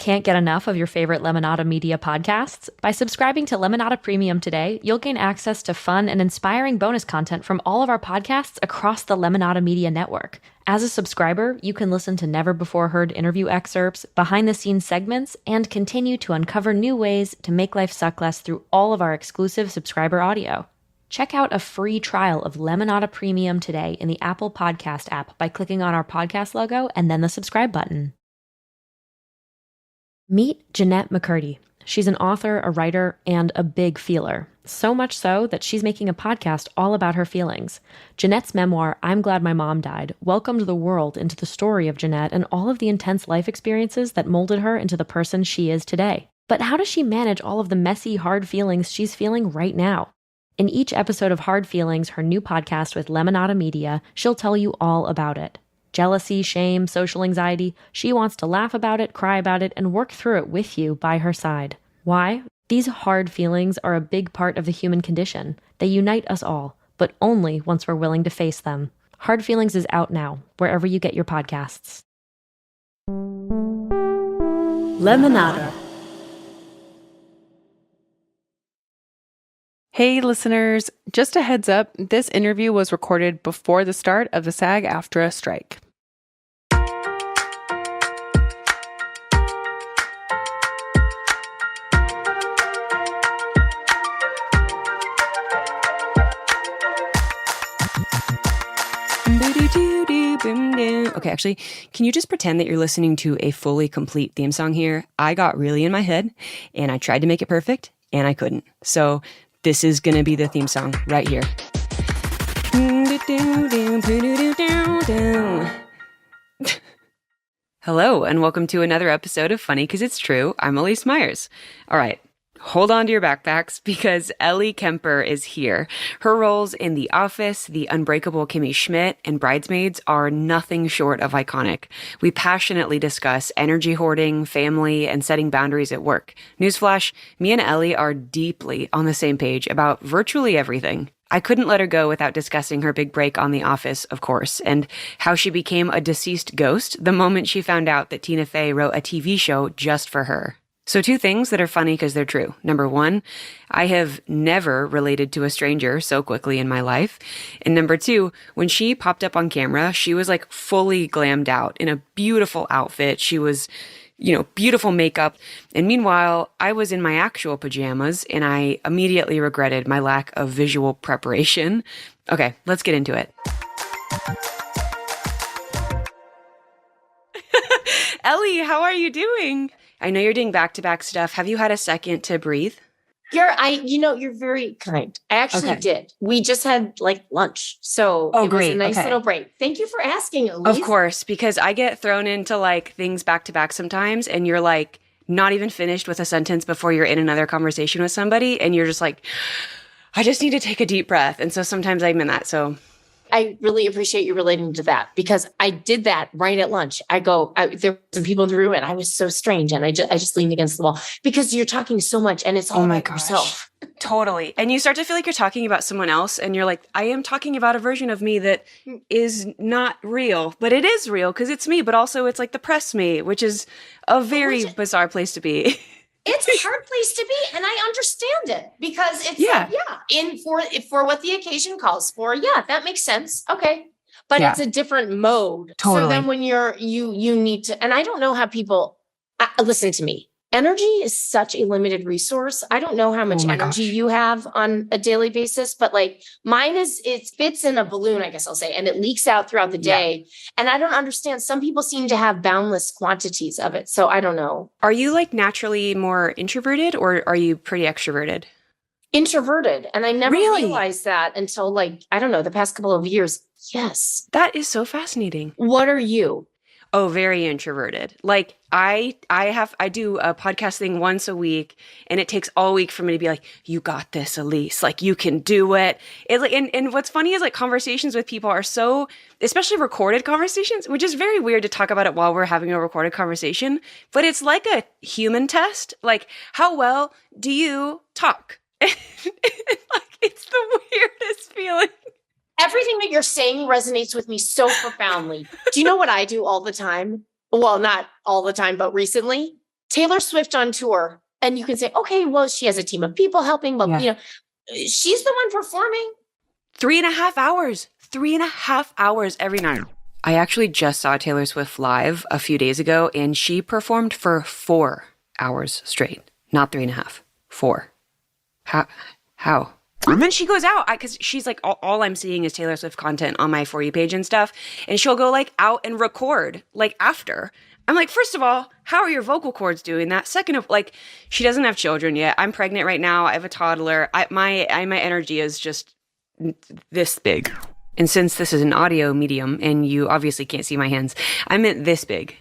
Can't get enough of your favorite Lemonada Media podcasts? By subscribing to Lemonada Premium today, you'll gain access to fun and inspiring bonus content from all of our podcasts across the Lemonada Media network. As a subscriber, you can listen to never-before-heard interview excerpts, behind-the-scenes segments, and continue to uncover new ways to make life suck less through all of our exclusive subscriber audio. Check out a free trial of Lemonada Premium today in the Apple Podcast app by clicking on our podcast logo and then the subscribe button. Meet Jeanette McCurdy. She's an author, a writer, and a big feeler. So much so that she's making a podcast all about her feelings. Jeanette's memoir, I'm Glad My Mom Died, welcomed the world into the story of Jeanette and all of the intense life experiences that molded her into the person she is today. But how does she manage all of the messy, hard feelings she's feeling right now? In each episode of Hard Feelings, her new podcast with Lemonada Media, she'll tell you all about it. Jealousy, shame, social anxiety. She wants to laugh about it, cry about it, and work through it with you by her side. Why? These hard feelings are a big part of the human condition. They unite us all, but only once we're willing to face them. Hard Feelings is out now, wherever you get your podcasts. Lemonada. Hey listeners, just a heads up, this interview was recorded before the start of the SAG-AFTRA strike. Okay, actually, can you just pretend that you're listening to a fully complete theme song here? I got really in my head, and I tried to make it perfect, and I couldn't. So this is going to be the theme song right here. Hello, and welcome to another episode of Funny 'Cause It's True. I'm Elyse Myers. All right. Hold on to your backpacks because Ellie Kemper is here. Her roles in The Office, the Unbreakable Kimmy Schmidt, and Bridesmaids are nothing short of iconic. We passionately discuss energy hoarding, family, and setting boundaries at work. Newsflash, me and Ellie are deeply on the same page about virtually everything. I couldn't let her go without discussing her big break on The Office, of course, and how she became a deceased ghost the moment she found out that Tina Fey wrote a TV show just for her. So 2 things that are funny because they're true. Number 1, I have never related to a stranger so quickly in my life. And number 2, when she popped up on camera, she was like fully glammed out in a beautiful outfit. She was, beautiful makeup. And meanwhile, I was in my actual pajamas and I immediately regretted my lack of visual preparation. Okay, let's get into it. Ellie, how are you doing? I know you're doing back-to-back stuff. Have you had a second to breathe? You're very kind. I actually did. We just had lunch. So it was a nice little break. Thank you for asking, Elyse. Of course, because I get thrown into things back-to-back sometimes and you're not even finished with a sentence before you're in another conversation with somebody and you're just I just need to take a deep breath. And so sometimes I'm in that. So I really appreciate you relating to that because I did that right at lunch. There were some people in the room and I was so strange. And I just leaned against the wall because you're talking so much and it's all about yourself. Totally. And you start to feel like you're talking about someone else and you're like, I am talking about a version of me that is not real, but it is real because it's me, but also it's like the press me, which is a very bizarre place to be. It's a hard place to be, and I understand it because it's for what the occasion calls for. Yeah, that makes sense. Okay, but it's a different mode. Totally. So then when you need to, and I don't know how people listen to me. Energy is such a limited resource. I don't know how much energy you have on a daily basis, but mine it fits in a balloon, I guess I'll say, and it leaks out throughout the day. Yeah. And I don't understand. Some people seem to have boundless quantities of it. So I don't know. Are you naturally more introverted or are you pretty extroverted? Introverted. And I never realized that until I don't know, the past couple of years. Yes. That is so fascinating. What are you? Oh, very introverted. I do a podcast thing once a week and it takes all week for me to be you got this, Elyse. You can do it. And what's funny is conversations with people are so, especially recorded conversations, which is very weird to talk about it while we're having a recorded conversation, but it's like a human test. How well do you talk? It's the weirdest feeling. Everything that you're saying resonates with me so profoundly. Do you know what I do all the time? Well, not all the time, but recently. Taylor Swift on tour. And you can say, okay, well, she has a team of people helping, but she's the one performing. 3.5 hours. 3.5 hours every night. I actually just saw Taylor Swift live a few days ago, and she performed for 4 hours straight. Not 3.5. 4. How? And then she goes out, because she's like, all I'm seeing is Taylor Swift content on my For You page and stuff. And she'll go like out and record like after. I'm like, first of all, how are your vocal cords doing that? Second of, like, she doesn't have children yet. I'm pregnant right now. I have a toddler. My energy is just this big. And since this is an audio medium and you obviously can't see my hands, I meant this big.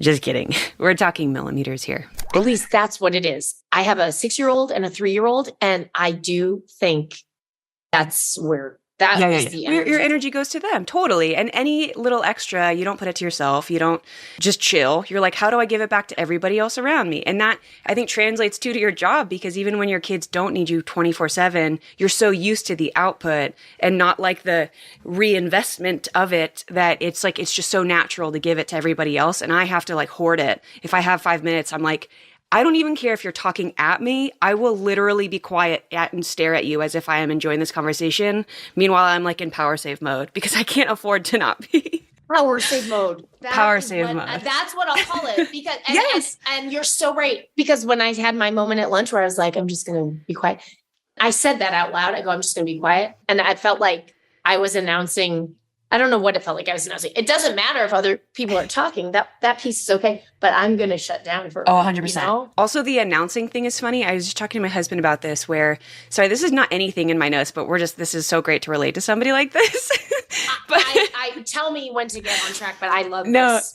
Just kidding. We're talking millimeters here. At least that's what it is. I have a 6-year-old and a 3-year-old, and I do think that's where is the energy. Your energy goes to them. Totally. And any little extra, you don't put it to yourself. You don't just chill. You're like, how do I give it back to everybody else around me? And that, I think, translates to your job, because even when your kids don't need you 24/7, you're so used to the output and not like the reinvestment of it that it's like, it's just so natural to give it to everybody else. And I have to like hoard it. If I have 5 minutes, I'm like, I don't even care if you're talking at me. I will literally be quiet and stare at you as if I am enjoying this conversation. Meanwhile, I'm like in power save mode because I can't afford to not be. Power save mode. Power save mode. That's what I'll call it. Because yes. And you're so right. Because when I had my moment at lunch where I was like, I'm just going to be quiet. I said that out loud. I go, I'm just going to be quiet. And I felt like I was announcing. I don't know what it felt like I was announcing. It doesn't matter if other people are talking. That piece is okay, but I'm going to shut down for 100%. You know? Also, the announcing thing is funny. I was just talking to my husband about this where, sorry, this is not anything in my notes, but this is so great to relate to somebody like this. But I tell me when to get on track, but I love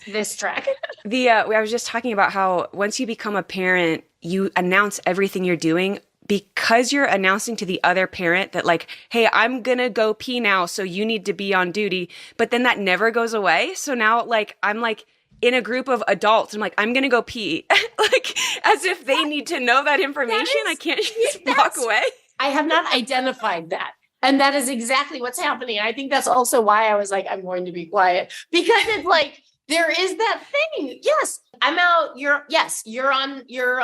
this track. I was just talking about how once you become a parent, you announce everything you're doing, because you're announcing to the other parent that like, hey, I'm going to go pee now, so you need to be on duty. But then that never goes away. So now like, I'm like in a group of adults. I'm like, I'm going to go pee. Like as if they need to know that information. I can't just walk away. I have not identified that. And that is exactly what's happening. I think that's also why I was like, I'm going to be quiet, because it's like, there is that thing. Yes, I'm out. You're on. You're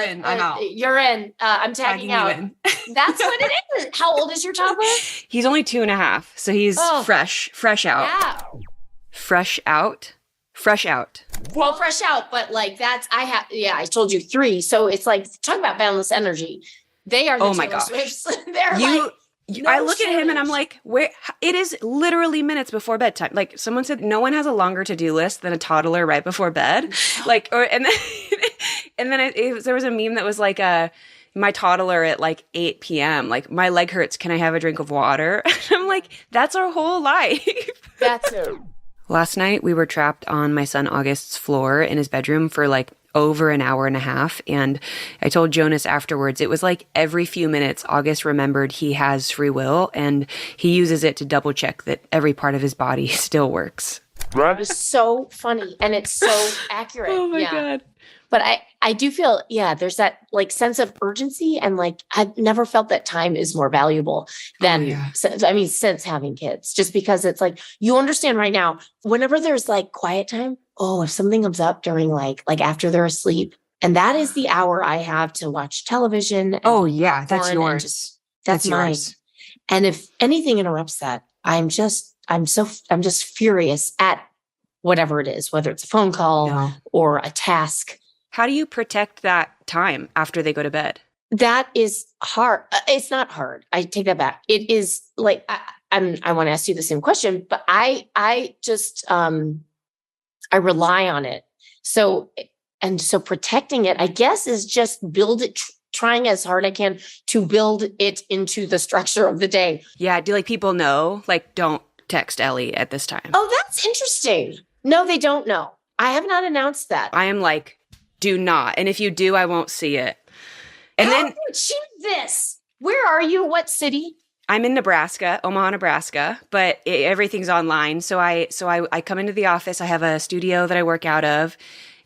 in. I'm out. You're in. I'm tagging out. That's what it is. How old is your toddler? He's only 2.5. So he's fresh out. Yeah. Fresh out. Well, fresh out. But like I told you 3. So it's like, talk about boundless energy. They are the Taylor Swifts. They're like, I look at him and I'm like, where it is literally minutes before bedtime. Like someone said, no one has a longer to-do list than a toddler right before bed. Like, and then there was a meme that was like, my toddler at like 8 p.m. Like my leg hurts. Can I have a drink of water? I'm like, that's our whole life. That's it. Last night we were trapped on my son August's floor in his bedroom for like over an hour and a half. And I told Jonas afterwards, it was like every few minutes, August remembered he has free will and he uses it to double check that every part of his body still works. It was so funny and it's so accurate. Oh my God. But I do feel, there's that like sense of urgency, and like I've never felt that time is more valuable than, since having kids, just because it's like, you understand right now, whenever there's like quiet time, if something comes up during like after they're asleep, and that is the hour I have to watch television. That's yours. That's mine. Yours. And if anything interrupts that, I'm just furious at whatever it is, whether it's a phone call or a task. How do you protect that time after they go to bed? That is hard. It's not hard. I take that back. It is like, I want to ask you the same question, but I just, I rely on it. So protecting it, I guess, is just trying as hard I can to build it into the structure of the day. Yeah. Do like people know, like, don't text Ellie at this time? Oh, that's interesting. No, they don't know. I have not announced that. I am like, do not. And if you do, I won't see it. And How did you achieve this? Where are you? What city? I'm in Nebraska, Omaha, Nebraska, but everything's online. So I come into the office. I have a studio that I work out of,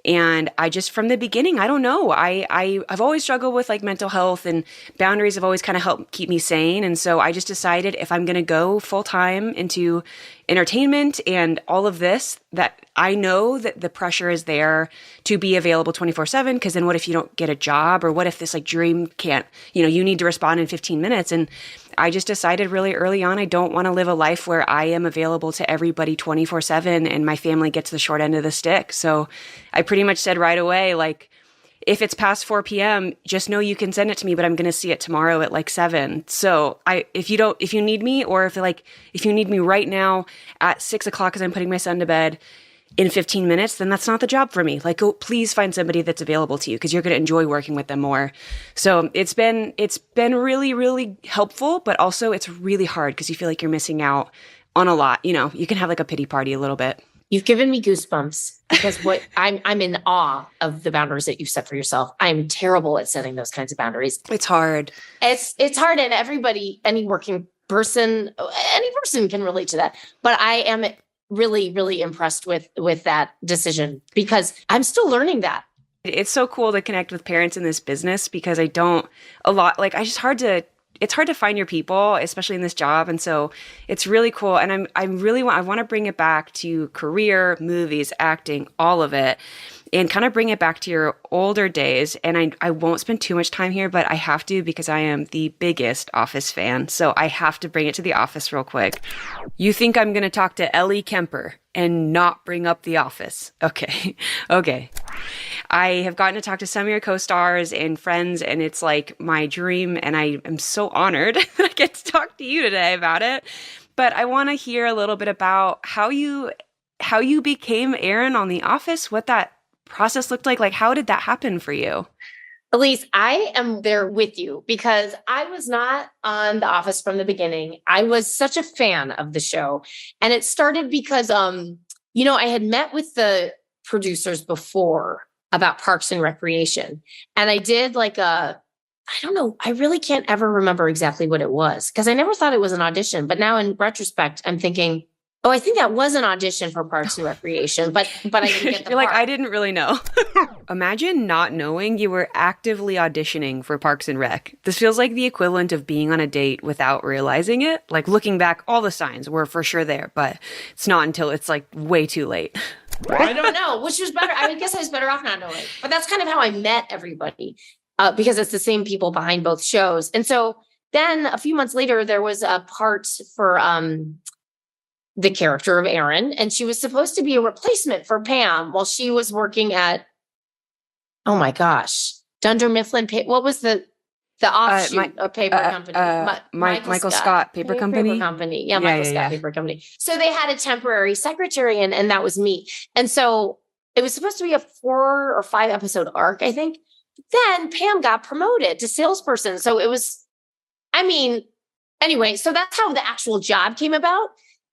And I just, from the beginning, I don't know. I've always struggled with like mental health, and boundaries have always kind of helped keep me sane. And so I just decided if I'm going to go full time into entertainment and all of this, that I know that the pressure is there to be available 24/7. Because then what if you don't get a job, or what if this like dream can't, you need to respond in 15 minutes. And I just decided really early on, I don't want to live a life where I am available to everybody 24/7 and my family gets the short end of the stick. So I pretty much said right away, like, if it's past 4 p.m., just know you can send it to me, but I'm going to see it tomorrow at like 7. So if you need me, or if you need me right now at 6 o'clock as I'm putting my son to bed in 15 minutes, then that's not the job for me. Like, go, please find somebody that's available to you, because you're going to enjoy working with them more. So it's been really, really helpful, but also it's really hard because you feel like you're missing out on a lot. You can have like a pity party a little bit. You've given me goosebumps, because I'm in awe of the boundaries that you've set for yourself. I'm terrible at setting those kinds of boundaries. It's hard. It's hard, and any working person, any person can relate to that. But I am really, really impressed with that decision, because I'm still learning that. It's so cool to connect with parents in this business, because it's hard to find your people, especially in this job. And so it's really cool. And I want to bring it back to career, movies, acting, all of it, and kind of bring it back to your older days. And I won't spend too much time here, but I have to, because I am the biggest Office fan. So I have to bring it to The Office real quick. You think I'm going to talk to Ellie Kemper and not bring up The Office? Okay. Okay. I have gotten to talk to some of your co-stars and friends, and it's like my dream, and I am so honored that I get to talk to you today about it. But I want to hear a little bit about how you became Erin on The Office, what that process looked like. Like, how did that happen for you? Elyse, I am there with you, because I was not on The Office from the beginning. I was such a fan of the show. And it started because, I had met with the producers before about Parks and Recreation. And I did I don't know, I really can't ever remember exactly what it was, because I never thought it was an audition. But now in retrospect, I'm thinking, oh, I think that was an audition for Parks and Recreation, but I didn't get the You're part. like, I didn't really know. Imagine not knowing you were actively auditioning for Parks and Rec. This feels like the equivalent of being on a date without realizing it. Like, looking back, all the signs were for sure there, but it's not until it's like way too late. I don't know, which was better. I guess I was better off not knowing. But that's kind of how I met everybody, because it's the same people behind both shows. And so then a few months later, there was a part for the character of Erin, and she was supposed to be a replacement for Pam while she was working at, oh my gosh, Dunder Mifflin. What was the offshoot of paper company? Michael Scott Paper Company. Paper Company. Yeah, Michael Scott Paper Company. So they had a temporary secretary, and that was me. And so it was supposed to be a 4 or 5 episode arc, I think. Then Pam got promoted to salesperson. So it was, anyway, so that's how the actual job came about.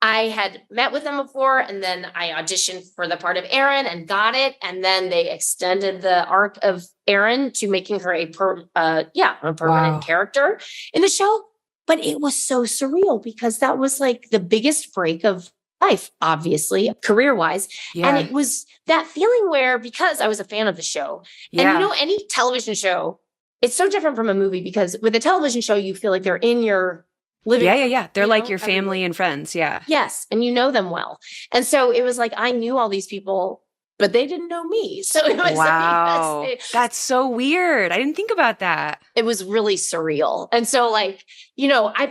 I had met with them before, and then I auditioned for the part of Erin and got it. And then they extended the arc of Erin to making her a permanent character in the show. But it was so surreal, because that was like the biggest break of life, obviously, career-wise. Yeah. And it was that feeling where, because I was a fan of the show, and any television show, it's so different from a movie, because with a television show, you feel like they're in your living. Yeah. They're like your family and friends. Yeah. Yes. And you know them well. And so it was like, I knew all these people, but they didn't know me. So it was wow. That's so weird. I didn't think about that. It was really surreal. And so I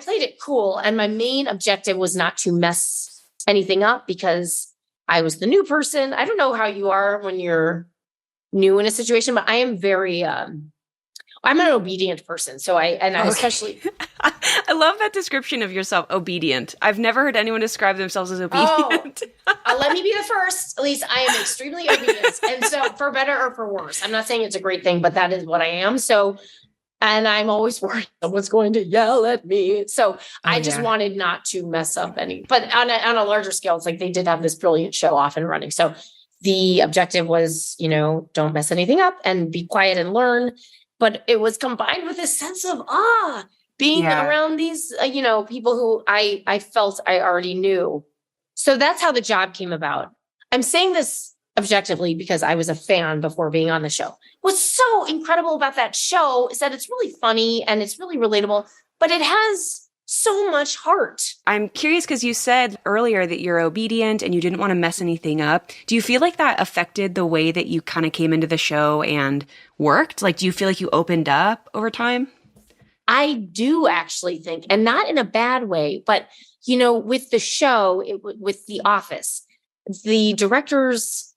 played it cool. And my main objective was not to mess anything up, because I was the new person. I don't know how you are when you're new in a situation, but I am very, I'm an obedient person. So I especially. I love that description of yourself, obedient. I've never heard anyone describe themselves as obedient. Let me be the first. At least I am extremely obedient. And so, for better or for worse, I'm not saying it's a great thing, but that is what I am. So, and I'm always worried someone's going to yell at me. So I just wanted not to mess up any, but on a larger scale, it's like they did have this brilliant show off and running. So the objective was, don't mess anything up and be quiet and learn. But it was combined with a sense of awe, being around these, people who I felt I already knew. So that's how the job came about. I'm saying this objectively because I was a fan before being on the show. What's so incredible about that show is that it's really funny and it's really relatable, but it has so much heart. I'm curious because you said earlier that you're obedient and you didn't want to mess anything up. Do you feel like that affected the way that you kind of came into the show and worked? Like, do you feel like you opened up over time? I do actually think, and not in a bad way, but, you know, with the show, with The Office, the directors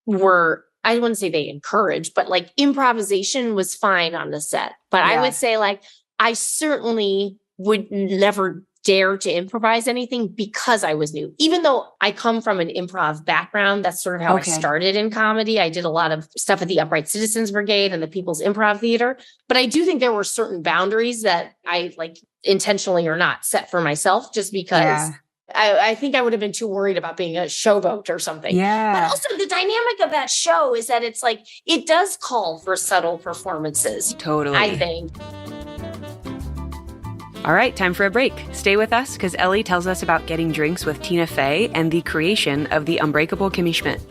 were, I wouldn't say they encouraged, but like improvisation was fine on the set. But I would say like, I certainly would never dare to improvise anything because I was new. Even though I come from an improv background, that's sort of how I started in comedy. I did a lot of stuff at the Upright Citizens Brigade and the People's Improv Theater. But I do think there were certain boundaries that I like intentionally or not set for myself just because I think I would have been too worried about being a showboat or something. Yeah. But also the dynamic of that show is that it's like, it does call for subtle performances. Totally. I think. All right, time for a break. Stay with us because Ellie tells us about getting drinks with Tina Fey and the creation of the Unbreakable Kimmy Schmidt.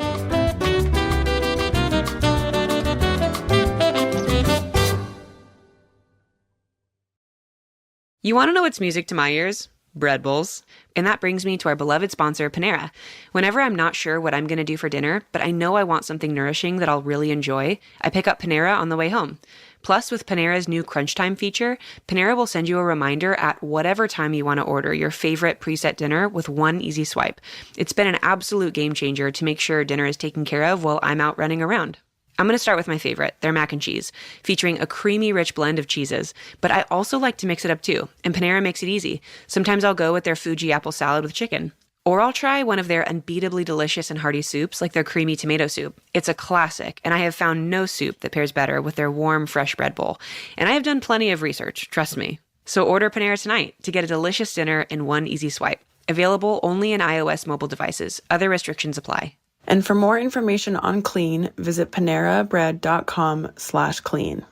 You want to know what's music to my ears? Bread bowls. And that brings me to our beloved sponsor, Panera. Whenever I'm not sure what I'm going to do for dinner, but I know I want something nourishing that I'll really enjoy, I pick up Panera on the way home. Plus, with Panera's new Crunch Time feature, Panera will send you a reminder at whatever time you want to order your favorite preset dinner with one easy swipe. It's been an absolute game changer to make sure dinner is taken care of while I'm out running around. I'm going to start with my favorite, their mac and cheese, featuring a creamy, rich blend of cheeses. But I also like to mix it up too, and Panera makes it easy. Sometimes I'll go with their Fuji apple salad with chicken. Or I'll try one of their unbeatably delicious and hearty soups like their creamy tomato soup. It's a classic, and I have found no soup that pairs better with their warm, fresh bread bowl. And I have done plenty of research, trust me. So order Panera tonight to get a delicious dinner in one easy swipe. Available only in iOS mobile devices. Other restrictions apply. And for more information on clean, visit panerabread.com/clean.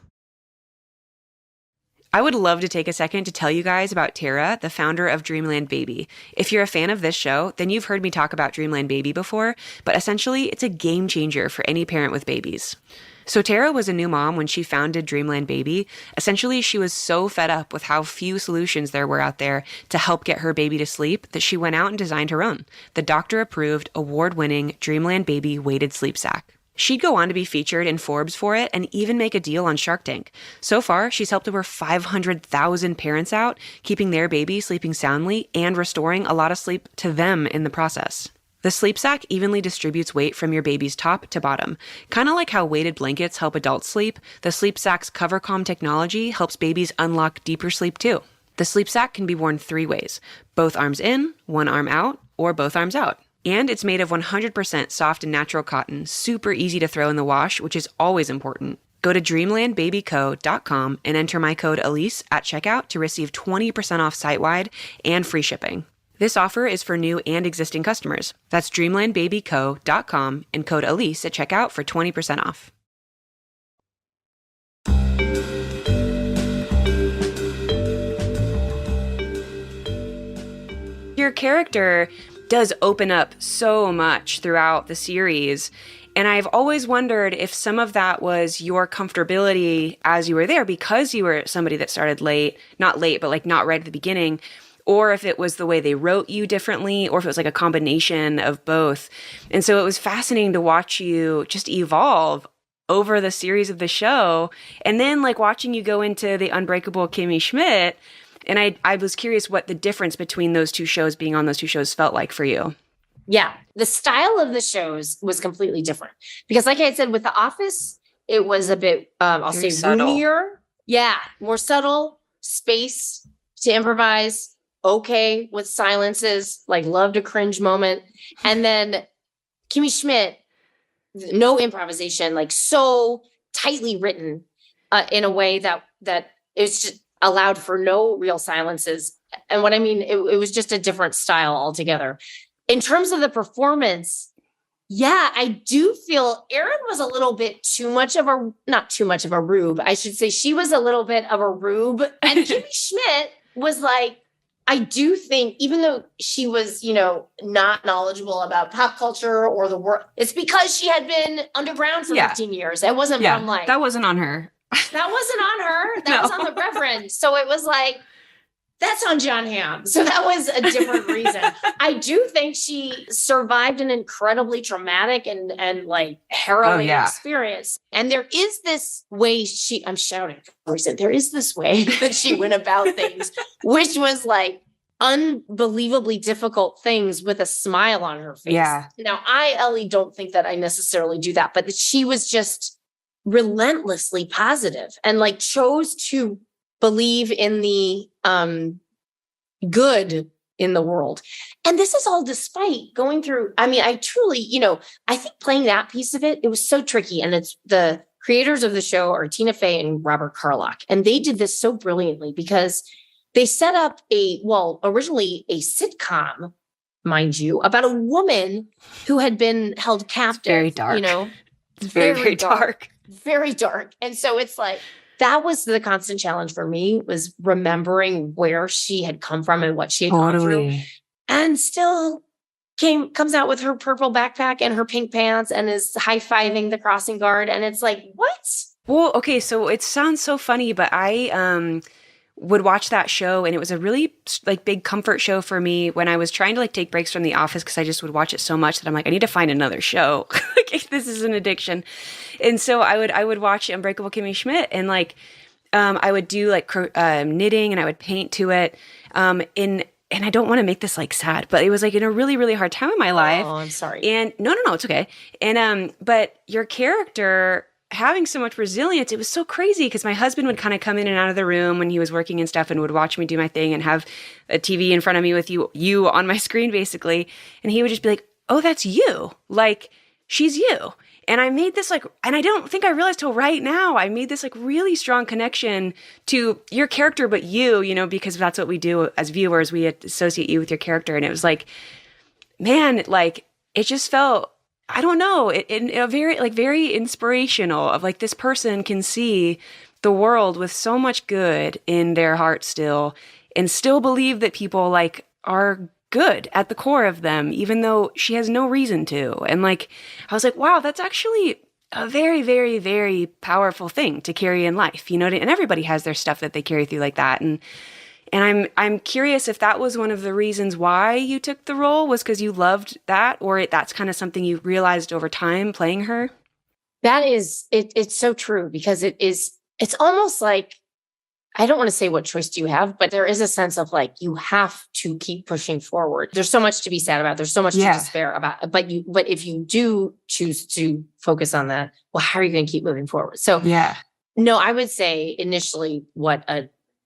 I would love to take a second to tell you guys about Tara, the founder of Dreamland Baby. If you're a fan of this show, then you've heard me talk about Dreamland Baby before, but essentially it's a game changer for any parent with babies. So Tara was a new mom when she founded Dreamland Baby. Essentially, she was so fed up with how few solutions there were out there to help get her baby to sleep that she went out and designed her own, the doctor-approved, award-winning Dreamland Baby weighted sleep sack. She'd go on to be featured in Forbes for it and even make a deal on Shark Tank. So far, she's helped over 500,000 parents out, keeping their baby sleeping soundly and restoring a lot of sleep to them in the process. The sleep sack evenly distributes weight from your baby's top to bottom. Kind of like how weighted blankets help adults sleep, the sleep sack's cover calm technology helps babies unlock deeper sleep too. The sleep sack can be worn 3 ways: both arms in, one arm out, or both arms out. And it's made of 100% soft and natural cotton, super easy to throw in the wash, which is always important. Go to dreamlandbabyco.com and enter my code Elyse at checkout to receive 20% off site-wide and free shipping. This offer is for new and existing customers. That's dreamlandbabyco.com and code Elyse at checkout for 20% off. Your character does open up so much throughout the series. And I've always wondered if some of that was your comfortability as you were there because you were somebody that started late, not late, but like not right at the beginning, or if it was the way they wrote you differently, or if it was like a combination of both. And so it was fascinating to watch you just evolve over the series of the show. And then like watching you go into the Unbreakable Kimmy Schmidt. And I was curious what the difference between those two shows, being on those two shows, felt like for you. Yeah. The style of the shows was completely different. Because like I said, with The Office, it was a bit, I'll say roomier. Yeah. More subtle, space to improvise, okay with silences, like loved a cringe moment. And then Kimmy Schmidt, no improvisation, like so tightly written in a way that it's just allowed for no real silences. And what I mean, it was just a different style altogether. In terms of the performance, yeah, I do feel Erin was a little bit not too much of a rube. I should say she was a little bit of a rube. And Kimmy Schmidt was like, I do think, even though she was, not knowledgeable about pop culture or the world, it's because she had been underground for 15 years. It wasn't from like... That wasn't on her. That wasn't on her. That was on the Reverend. So it was like, that's on John Hamm. So that was a different reason. I do think she survived an incredibly traumatic and like harrowing experience. And there is this way I'm shouting for a reason. There is this way that she went about things, which was like unbelievably difficult things with a smile on her face. Yeah. Now, Ellie, don't think that I necessarily do that, but that she was just relentlessly positive and like chose to believe in the good in the world. And this is all despite going through, I truly, I think playing that piece of it was so tricky. And it's the creators of the show are Tina Fey and Robert Carlock. And they did this so brilliantly because they set up originally a sitcom, mind you, about a woman who had been held captive. It's very dark. It's very, very dark. Very dark. And so it's like, that was the constant challenge for me, was remembering where she had come from and what she had gone through. And still comes out with her purple backpack and her pink pants and is high-fiving the crossing guard. And it's like, what? Well, okay, so it sounds so funny, but I would watch that show, and it was a really like big comfort show for me when I was trying to like take breaks from The Office, because I just would watch it so much that I'm like, I need to find another show. Like, this is an addiction. And so I would watch Unbreakable Kimmy Schmidt, and like I would do like knitting, and I would paint to it. And I don't want to make this like sad, but it was like in a really, really hard time in my life. Oh, I'm sorry. And no, it's okay. And but your character having so much resilience, it was so crazy because my husband would kind of come in and out of the room when he was working and stuff and would watch me do my thing and have a TV in front of me with you on my screen basically. And he would just be like, oh, that's you. Like, she's you. And I made this like, and I don't think I realized till right now, I made this like really strong connection to your character, but you, because that's what we do as viewers. We associate you with your character. And it was like, man, like it just felt, I don't know, in a very inspirational of like this person can see the world with so much good in their heart still and still believe that people like are good at the core of them, even though she has no reason to. And like, I was like, wow, that's actually a very, very, very powerful thing to carry in life, and everybody has their stuff that they carry through like that. And I'm curious if that was one of the reasons why you took the role, was because you loved that, or that's kind of something you realized over time playing her? That is, it's so true, because it's almost like, I don't want to say what choice do you have, but there is a sense of like, you have to keep pushing forward. There's so much to be sad about. There's so much to despair about, but if you do choose to focus on that, well, how are you going to keep moving forward? So no, I would say initially what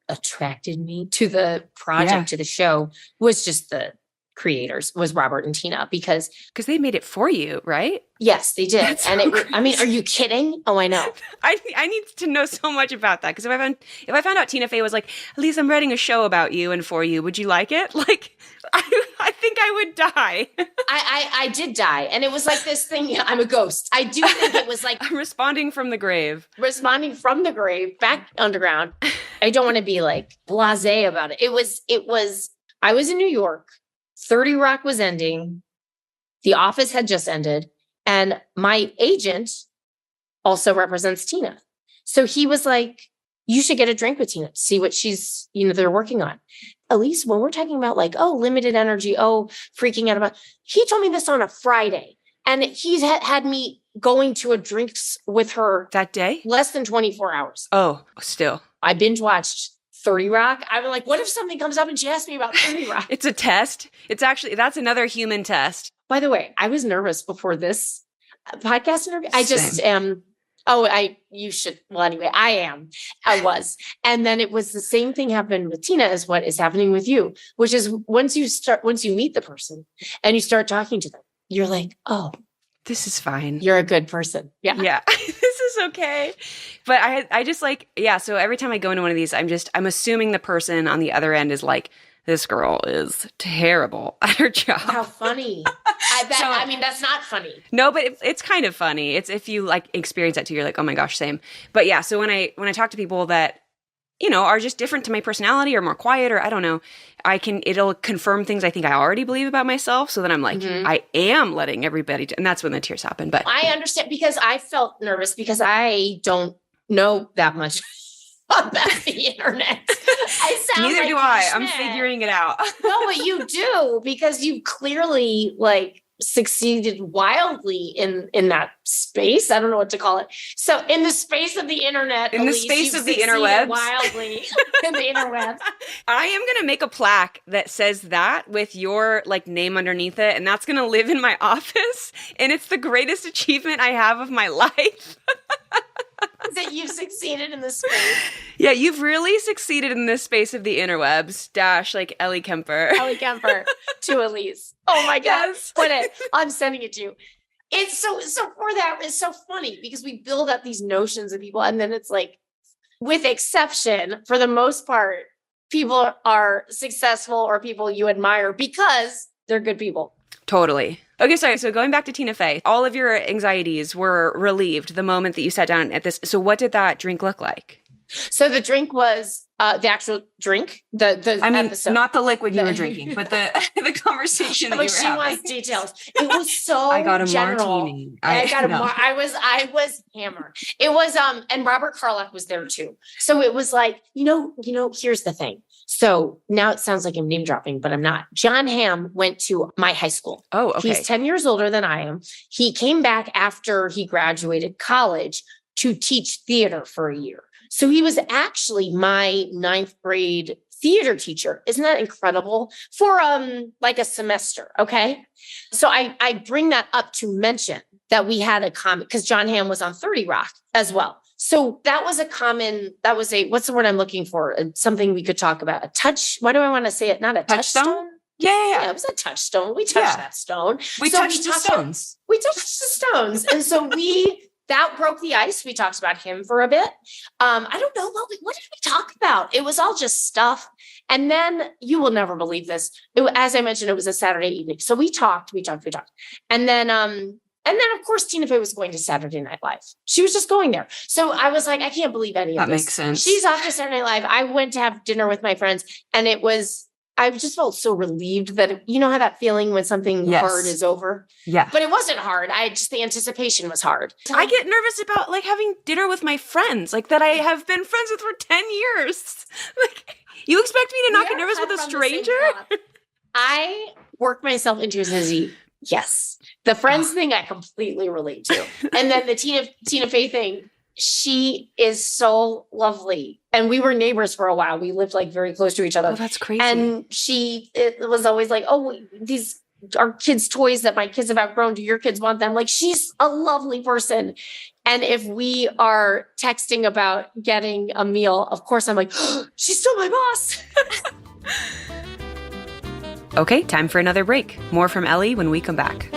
attracted me to the project, to the show, was just the creators, was Robert and Tina, because they made it for you, right? Yes, they did. That's and so are you kidding? Oh, I know. I need to know so much about that, because if I found out Tina Fey was like, Elyse, I'm writing a show about you and for you, would you like it? Like, I think I would die. I did die, and it was like this thing. I'm a ghost. I do think it was like I'm responding from the grave, back underground. I don't want to be like blasé about it. It was. I was in New York. 30 Rock was ending. The Office had just ended. And my agent also represents Tina. So he was like, you should get a drink with Tina, see what she's, they're working on. Elyse, when we're talking about like, limited energy, freaking out about, he told me this on a Friday. And he's had me going to a drinks with her that day, less than 24 hours. Oh, still. I binge watched 30 Rock. I'm like, what if something comes up and she asks me about 30 Rock? It's a test. That's another human test. By the way, I was nervous before this podcast interview. I just am. You should. Well, anyway, I was. And then it was the same thing happened with Tina as what is happening with you, which is once you meet the person and you start talking to them, you're like, oh, this is fine. You're a good person. Yeah. Yeah. This is okay. But I just like, so every time I go into one of these, I'm assuming the person on the other end is like, this girl is terrible at her job. How funny. That's not funny. No, but it's kind of funny. It's if you like experience that too, you're like, oh my gosh, same. But yeah, so when I talk to people that are just different to my personality or more quiet, or I don't know, it'll confirm things I think I already believe about myself. So then I'm like, I am letting everybody, and that's when the tears happen. But I understand, because I felt nervous because I don't know that much about the internet. Neither do I. I'm figuring it out. No, but you do, because you clearly succeeded wildly in that space. I don't know what to call it. So in the space of the internet, in the Elyse, space of the interwebs, wildly in the interwebs. I am going to make a plaque that says that with your name underneath it. And that's going to live in my office. And it's the greatest achievement I have of my life. That you've succeeded in this space. Yeah, you've really succeeded in this space of the interwebs. / Ellie Kemper. Ellie Kemper to Elyse. Oh my God. Yes. Put it. I'm sending it to you. It's so for that, it's so funny because we build up these notions of people, and then it's with exception, for the most part, people are successful or people you admire because they're good people. Totally. Okay, sorry. So going back to Tina Fey, all of your anxieties were relieved the moment that you sat down at this. So what did that drink look like? So the drink was the actual drink, the episode. Not the liquid you were drinking, but the conversation that you were she having. wants details. It was so I got a general. martini. I got I was hammered. It was and Robert Carlock was there too. So it was here's the thing. So now it sounds like I'm name dropping, but I'm not. John Hamm went to my high school. Oh, okay. He's 10 years older than I am. He came back after he graduated college to teach theater for a year. So he was actually my 9th grade theater teacher. Isn't that incredible? For a semester. Okay. So I bring that up to mention that we had a common, because John Hamm was on 30 Rock as well. So that was what's the word I'm looking for? Something we could talk about. A touch. Why do I want to say it? Not a touchstone? Yeah. It was a touchstone. We touched that stone. We touched the stones. We touched the stones. And so that broke the ice. We talked about him for a bit. I don't know. What did we talk about? It was all just stuff. And then you will never believe this. As I mentioned, it was a Saturday evening. So we talked. And then, of course, Tina Fey was going to Saturday Night Live. She was just going there. So I was like, I can't believe any of this. That makes sense. She's off to Saturday Night Live. I went to have dinner with my friends, and I just felt so relieved that, you know how that feeling when something hard is over? Yeah. But it wasn't hard. The anticipation was hard. I get nervous about having dinner with my friends, that I have been friends with for 10 years. You expect me to not get nervous with a stranger? I worked myself into a sense. Yes. The friends thing I completely relate to. And then the Tina Fey thing, she is so lovely. And we were neighbors for a while. We lived very close to each other. Oh, that's crazy. And it was always these are kids' toys that my kids have outgrown. Do your kids want them? She's a lovely person. And if we are texting about getting a meal, of course I'm she's still my boss. Okay, time for another break. More from Ellie when we come back.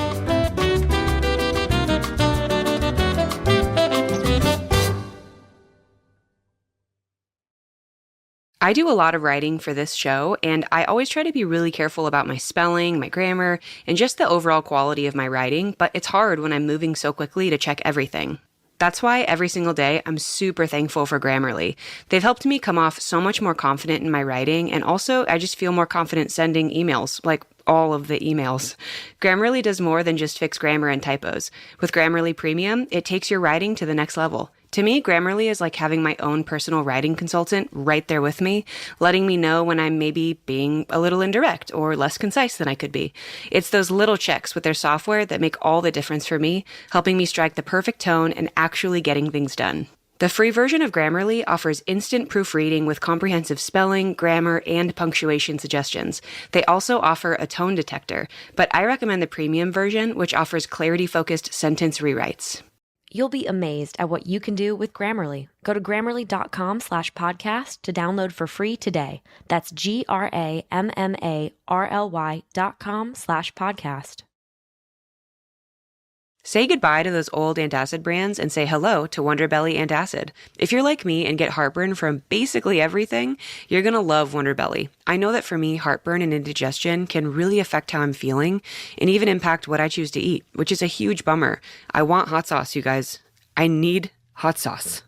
I do a lot of writing for this show, and I always try to be really careful about my spelling, my grammar, and just the overall quality of my writing, but it's hard when I'm moving so quickly to check everything. That's why every single day I'm super thankful for Grammarly. They've helped me come off so much more confident in my writing, and also I just feel more confident sending emails, all of the emails. Grammarly does more than just fix grammar and typos. With Grammarly Premium, it takes your writing to the next level. To me, Grammarly is like having my own personal writing consultant right there with me, letting me know when I'm maybe being a little indirect or less concise than I could be. It's those little checks with their software that make all the difference for me, helping me strike the perfect tone and actually getting things done. The free version of Grammarly offers instant proofreading with comprehensive spelling, grammar, and punctuation suggestions. They also offer a tone detector, but I recommend the premium version, which offers clarity-focused sentence rewrites. You'll be amazed at what you can do with Grammarly. Go to grammarly.com/podcast to download for free today. That's GRAMMARLY.com/podcast. Say goodbye to those old antacid brands and say hello to Wonderbelly Antacid. If you're like me and get heartburn from basically everything, you're going to love Wonderbelly. I know that for me, heartburn and indigestion can really affect how I'm feeling and even impact what I choose to eat, which is a huge bummer. I want hot sauce, you guys. I need hot sauce.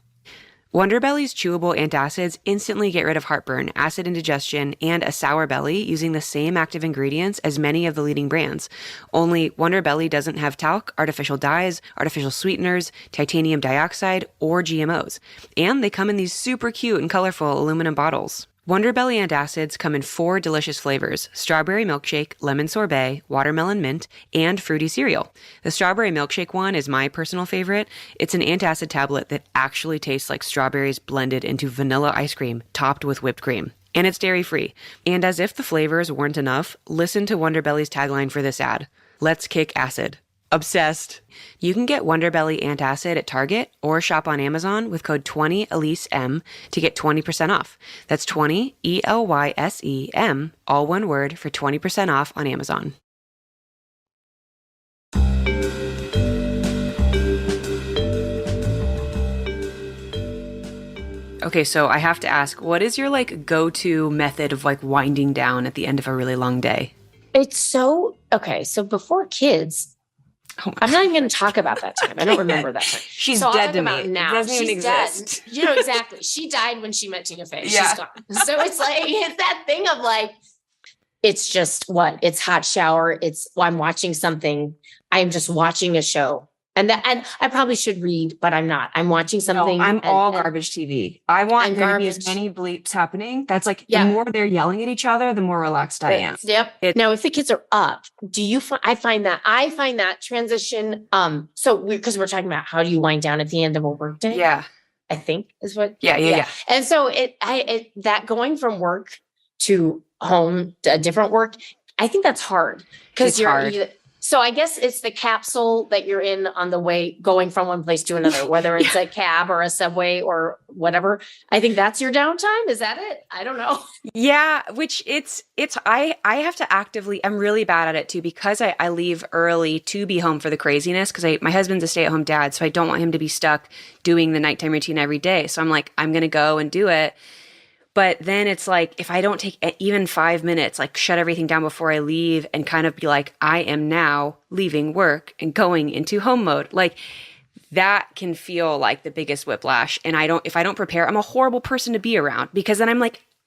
Wonder Belly's chewable antacids instantly get rid of heartburn, acid indigestion, and a sour belly using the same active ingredients as many of the leading brands. Only Wonder Belly doesn't have talc, artificial dyes, artificial sweeteners, titanium dioxide, or GMOs. And they come in these super cute and colorful aluminum bottles. Wonder Belly antacids come in 4 delicious flavors: strawberry milkshake, lemon sorbet, watermelon mint, and fruity cereal. The strawberry milkshake one is my personal favorite. It's an antacid tablet that actually tastes like strawberries blended into vanilla ice cream topped with whipped cream. And it's dairy-free. And as if the flavors weren't enough, listen to Wonder Belly's tagline for this ad: "Let's kick acid." Obsessed. You can get Wonder Belly Antacid at Target or shop on Amazon with code 20ElyseM to get 20% off. That's 20 ELYSEM, all one word, for 20% off on Amazon. Okay, so I have to ask, what is your go-to method of winding down at the end of a really long day? It's so okay. So before kids, I'm not even going to talk about that time. I don't remember that time. She's so dead to me. Now. It doesn't even exist. Dead. Exactly. She died when she met Tina Fey. Yeah. She's gone. So it's it's that thing of it's just it's hot shower. I'm watching something. I'm just watching a show. And I probably should read, but I'm not. I'm watching something. No, I'm all garbage TV. I want there to be as many bleeps happening. That's the more they're yelling at each other, the more relaxed I am. Yep. Now, if the kids are up, do you I find that transition, because we're talking about how do you wind down at the end of a workday? Yeah. I think is what. Yeah. And so that going from work to home, to a different work, I think that's hard because hard. So I guess it's the capsule that you're in on the way going from one place to another, whether it's a cab or a subway or whatever. I think that's your downtime. Is that it? I don't know. Yeah, which I have to actively, I'm really bad at it too, because I leave early to be home for the craziness, because my husband's a stay-at-home dad, so I don't want him to be stuck doing the nighttime routine every day. So I'm I'm going to go and do it. But then it's if I don't take even 5 minutes, shut everything down before I leave and kind of be I am now leaving work and going into home mode, that can feel like the biggest whiplash. And if I don't prepare, I'm a horrible person to be around, because then I'm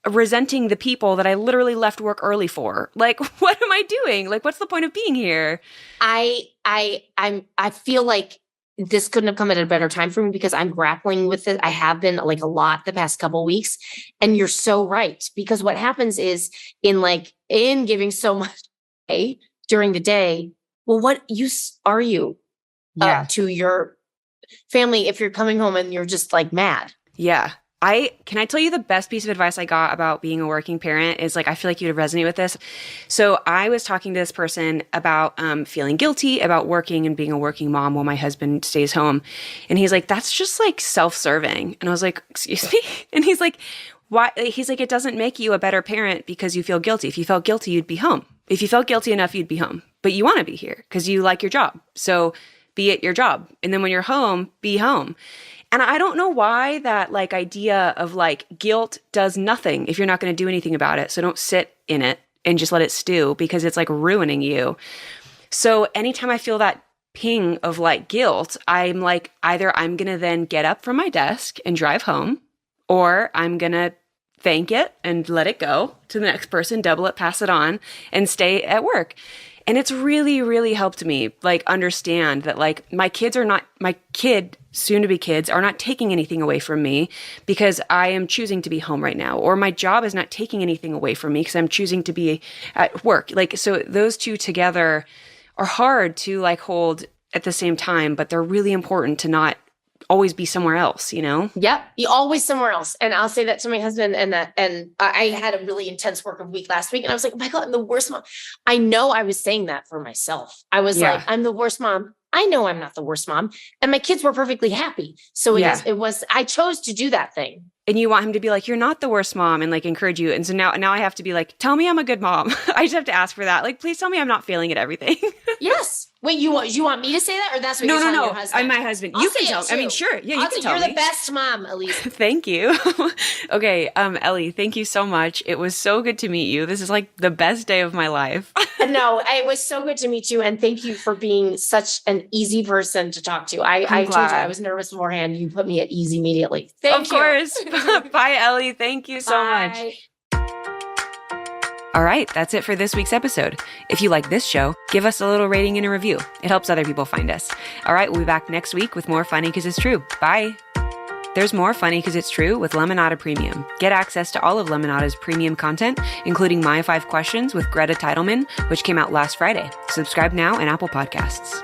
resenting the people that I literally left work early for. What am I doing? What's the point of being here? I feel like this couldn't have come at a better time for me, because I'm grappling with it. I have been a lot the past couple of weeks. And you're so right. Because what happens is in giving so much during the day, well, what use are you to your family if you're coming home and you're just mad? Yeah. Can I tell you the best piece of advice I got about being a working parent is I feel like you'd resonate with this. So I was talking to this person about feeling guilty about working and being a working mom while my husband stays home. And he's that's just self-serving. And I was excuse me? And he's why? He's it doesn't make you a better parent because you feel guilty. If you felt guilty, you'd be home. If you felt guilty enough, you'd be home. But you want to be here because you like your job. So be at your job. And then when you're home, be home. And I don't know why that idea of guilt does nothing if you're not going to do anything about it. So don't sit in it and just let it stew, because it's ruining you. So anytime I feel that ping of guilt, I'm either I'm going to then get up from my desk and drive home, or I'm going to thank it and let it go to the next person, double it, pass it on, and stay at work. And it's really, really helped me understand that my soon-to-be kids are not taking anything away from me because I am choosing to be home right now, or my job is not taking anything away from me because I'm choosing to be at work. So those two together are hard to hold at the same time, but they're really important to not always be somewhere else, Yep. You always somewhere else. And I'll say that to my husband, and I had a really intense work week last week, and I was oh my God, I'm the worst mom. I know I was saying that for myself. I was I'm the worst mom. I know I'm not the worst mom, and my kids were perfectly happy. So I chose to do that thing. And you want him to be you're not the worst mom, and encourage you. And so now I have to be tell me I'm a good mom. I just have to ask for that. Please tell me I'm not failing at everything. Yes. Wait, you want me to say that, or that's what you're telling your husband? I'm my husband. I'll you can say tell. it too. I mean, sure. Yeah, you can tell You're me. the best mom, Elyse. Thank you. Okay, Ellie, thank you so much. It was so good to meet you. This is like the best day of my life. No, it was so good to meet you, and thank you for being such an easy person to talk to. I told you I was nervous beforehand. You put me at ease immediately. Thank you. Of course. Bye, Ellie. Thank you so much. All right, that's it for this week's episode. If you like this show, give us a little rating and a review. It helps other people find us. All right, we'll be back next week with more Funny 'Cause It's True. Bye. There's more Funny 'Cause It's True with Lemonada Premium. Get access to all of Lemonada's premium content, including My 5 Questions with Greta Teitelman, which came out last Friday. Subscribe now in Apple Podcasts.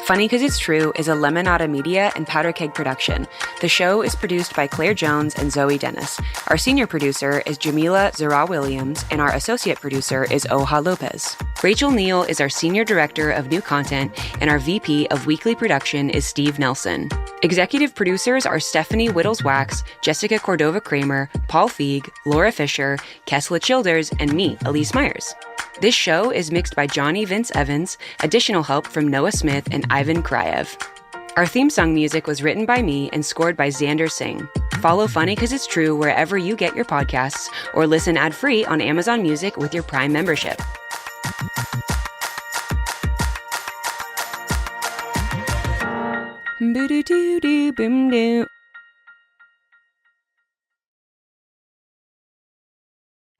Funny 'Cause It's True is a Lemonada Media and Powder Keg production. The show is produced by Claire Jones and Zoe Dennis. Our senior producer is Jamila Zara-Williams, and our associate producer is Oha Lopez. Rachel Neal is our senior director of new content, and our VP of weekly production is Steve Nelson. Executive producers are Stephanie Whittles-Wax, Jessica Cordova-Kramer, Paul Feig, Laura Fisher, Kesla Childers, and me, Elyse Myers. This show is mixed by Johnny Vince Evans, additional help from Noah Smith and Ivan Krayev. Our theme song music was written by me and scored by Xander Singh. Follow Funny 'Cause It's True wherever you get your podcasts, or listen ad-free on Amazon Music with your Prime membership.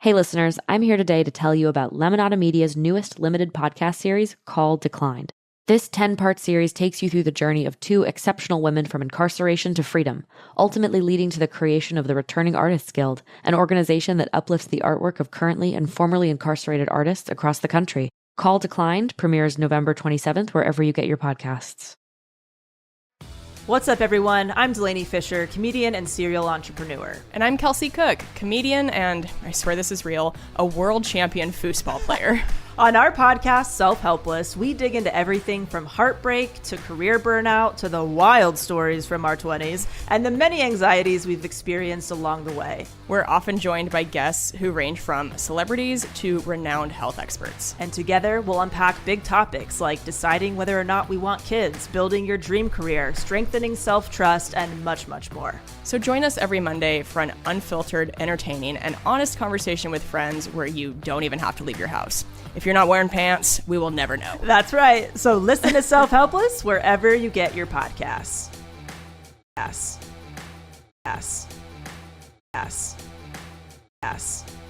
Hey listeners, I'm here today to tell you about Lemonada Media's newest limited podcast series called Declined. This 10-part series takes you through the journey of 2 exceptional women from incarceration to freedom, ultimately leading to the creation of the Returning Artists Guild, an organization that uplifts the artwork of currently and formerly incarcerated artists across the country. Call Declined premieres November 27th wherever you get your podcasts. What's up, everyone? I'm Delaney Fisher, comedian and serial entrepreneur. And I'm Kelsey Cook, comedian and, I swear this is real, a world champion foosball player. On our podcast, Self-Helpless, we dig into everything from heartbreak to career burnout to the wild stories from our 20s and the many anxieties we've experienced along the way. We're often joined by guests who range from celebrities to renowned health experts. And together, we'll unpack big topics like deciding whether or not we want kids, building your dream career, strengthening self-trust, and much, much more. So join us every Monday for an unfiltered, entertaining, and honest conversation with friends where you don't even have to leave your house. If you're not wearing pants, we will never know. That's right. So listen to Self-Helpless wherever you get your podcasts. Yes. Yes. Yes. Yes.